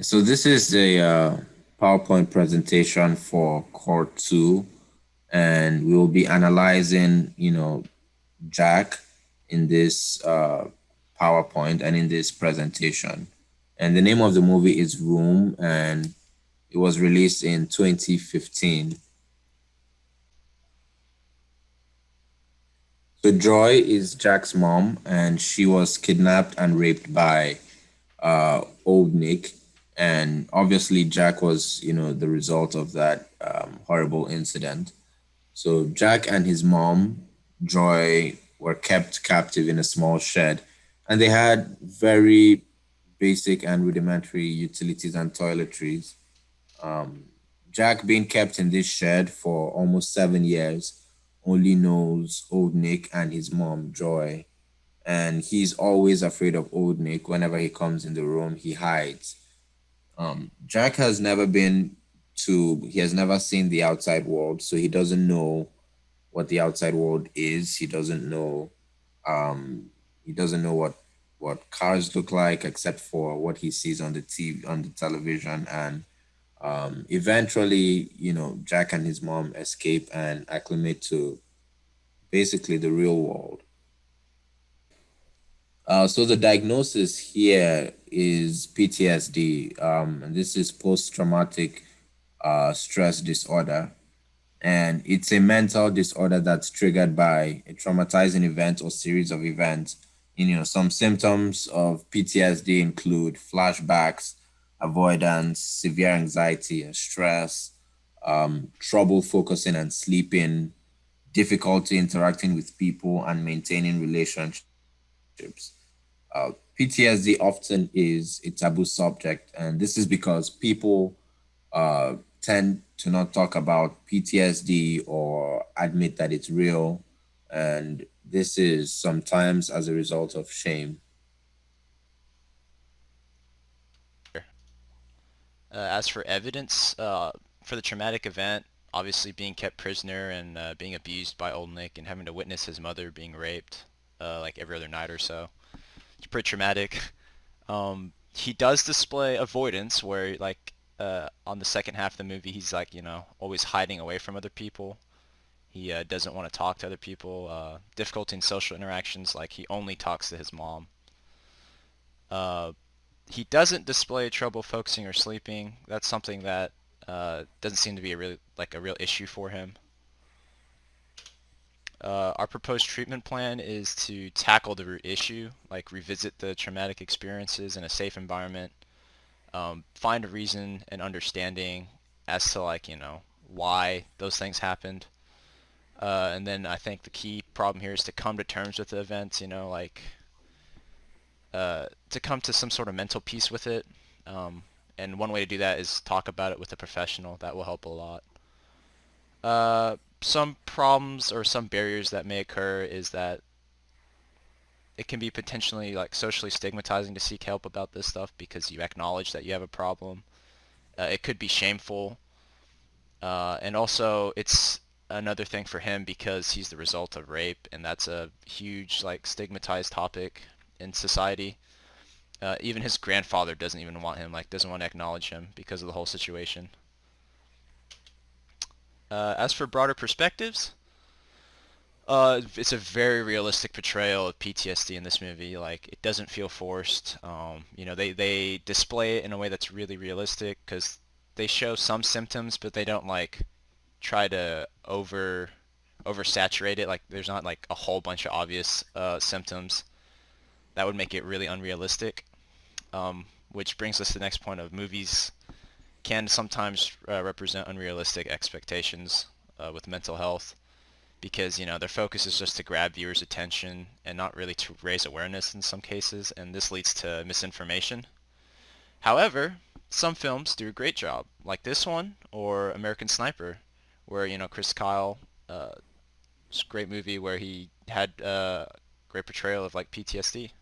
So this is a PowerPoint presentation for Core 2, and we will be analyzing, Jack in this PowerPoint and in this presentation. And the name of the movie is Room, and it was released in 2015. So Joy is Jack's mom, and she was kidnapped and raped by old Nick. And obviously, Jack was, the result of that horrible incident. So Jack and his mom, Joy, were kept captive in a small shed, and they had very basic and rudimentary utilities and toiletries. Um, Jack, being kept in this shed for almost 7 years, only knows old Nick and his mom, Joy. And he's always afraid of old Nick. Whenever he comes in the room, he hides. Jack has never been he has never seen the outside world, so he doesn't know what the outside world is. Um, he doesn't know what cars look like, except for what he sees on the TV, on the television. And eventually, Jack and his mom escape and acclimate to basically the real world. So the diagnosis here is PTSD, and this is post-traumatic stress disorder, and it's a mental disorder that's triggered by a traumatizing event or series of events. Some symptoms of PTSD include flashbacks, avoidance, severe anxiety and stress, trouble focusing and sleeping, difficulty interacting with people and maintaining relationships. PTSD often is a taboo subject, and this is because people tend to not talk about PTSD or admit that it's real, and this is sometimes as a result of shame. As for evidence, for the traumatic event, obviously being kept prisoner and being abused by old Nick and having to witness his mother being raped like every other night or so. It's pretty traumatic. He does display avoidance where like on the second half of the movie he's like, always hiding away from other people. He doesn't want to talk to other people. Difficulty in social interactions, like he only talks to his mom. Uh, he doesn't display trouble focusing or sleeping. That's something that doesn't seem to be a real issue for him. Our proposed treatment plan is to tackle the root issue, like revisit the traumatic experiences in a safe environment, find a reason and understanding as to why those things happened. And then I think the key problem here is to come to terms with the events, to come to some sort of mental peace with it. And one way to do that is talk about it with a professional. That will help a lot. Some problems or some barriers that may occur is that it can be potentially like socially stigmatizing to seek help about this stuff because you acknowledge that you have a problem. It could be shameful, and also it's another thing for him because he's the result of rape, and that's a huge like stigmatized topic in society. Even his grandfather doesn't even want him, like doesn't want to acknowledge him because of the whole situation. As for broader perspectives, it's a very realistic portrayal of PTSD in this movie. Like it doesn't feel forced. They display it in a way that's really realistic because they show some symptoms, but they don't like try to oversaturate it. Like there's not like a whole bunch of obvious symptoms that would make it really unrealistic. Which brings us to the next point of movies can sometimes represent unrealistic expectations with mental health because their focus is just to grab viewers' attention and not really to raise awareness in some cases, and this leads to misinformation. However, some films do a great job, like this one or American Sniper, where Chris Kyle, it's a great movie where he had a great portrayal of like PTSD.